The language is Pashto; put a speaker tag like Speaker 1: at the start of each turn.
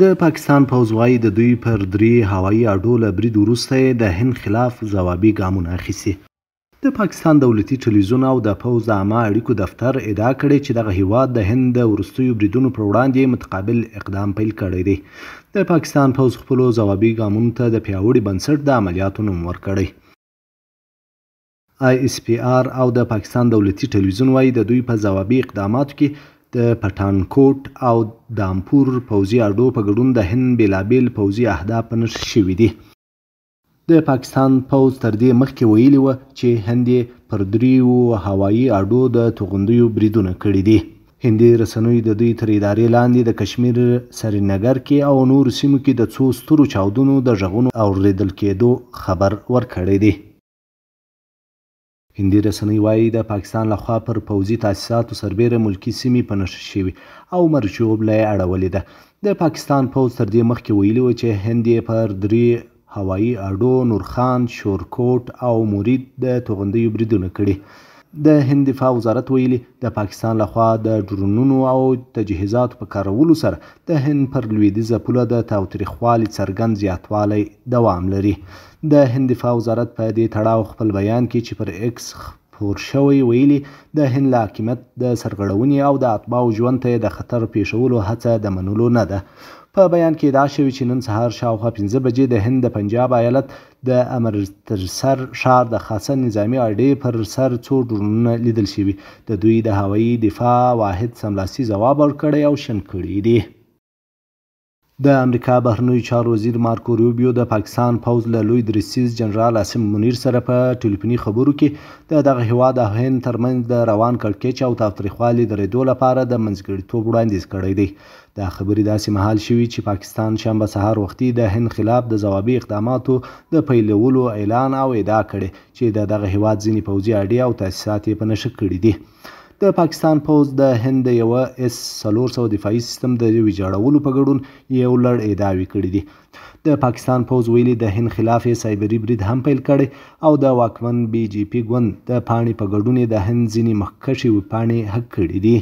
Speaker 1: د پاکستان پوځ وایي د دوی پر 3 هوایي اډو له برید وروسته د هند خلاف ځوابي ګامونه اخیستي. د پاکستان دولتي ټلویزیون او د پوځ د عامه اړیکو دفتر ادعا کړې چې دغه هیواد د هند د وروستیو بریدونو پر وړاندې متقابل اقدام پیل کړی دی. د پاکستان پوځ خپلو ځوابي ګامونو ته د پیاوړي بنسټ د عملیاتو نوم ورکړی. ISPR او د پاکستان دولتي ټلویزیون وایي د دوی په ځوابي اقداماتو کې د پټانکوټ او دامپور پوځي اډو په ګډون د هند بېلابېل پوځي اهداف نښه شوي دي. د پاکستان پوځ تر دې مخکې ویلي و چې هند پر 3 هوایي اډو د توغندیو بریدونه کړي دي. هندي رسنیو د دوی تر ادارې لاندې د کشمیر سرینګر کې او نورو سیمو کې د څو سترو چاودنو د غږونو اورېدل کېدو خبر ورکړی دی. هندي رسنۍ وایي د پاکستان لخوا پر پوځي تاسیساتو سربیره ملکي سیمې په نښه شوي او مرچوب له یې اړولې ده. د پاکستان پوځ تر دې مخکې ویلي و چې هند پر 3 هوایي اډو نورخان، شورکوټ او مورید د توغندیو بریدونه کړي. د هند دفاع وزارت ویلي د پاکستان لخوا د ډرونونو او تجهیزاتو په کارولو سره د هند پر لویدیځه پوله د تاوتریخوالي څرګند زیاتوالی دوام لري. د هند دفاع وزارت په دې تړاو خپل بیان کې چې پر ایکس خپور شوی ویلي د هند له حاکمیت د سرغړونې او د اتباعو ژوند ته د خطر پیښولو هڅه د منلو نه ده. په بیان کې ادعا شوې چې نن سهار شاوخوا 5 بجې د هند د پنجاب ایالت د امرتسر ښار د خاصه نظامي اډې پر سر 2 ډرونونه لیدل شوي. د دوی د هوایي دفاع واحد سملاسي ځواب ورکړی او شنډ کړی دی. د امریکا بهرنیو چارو وزیر مارکو روبیو د پاکستان پوځ له لوی دریڅیز جنرال عاصم منیر سره په ټلیفوني خبرو کې د دغه هیواد او هند ترمنځ د روان کړکېچ او تاوتریخوالي درېدو لپاره د منځګړیتوب وړاندیز کړی دی. دا خبرې داسې مهال شوي چې پاکستان شنبه سهار وختي د هند خلاف د ځوابي اقداماتو د پیلولو اعلان او ادعا کړې چې د دغه هیواد ځینې پوځي اډې او تاسیسات یې په نښه کړي دي. د پاکستان پوځ د هند د یوه S-400 دفاعي سیستم د ویجاړولو په ګډون یو لړ ادعاوې کړي دي. د پاکستان پوځ ویلي د هند خلاف یې سایبري برید هم پیل کړی او د واکمن BJP ګوند د پاڼې په ګډون د هند ځینې مخکښې ویبپاڼې هک کړي دي.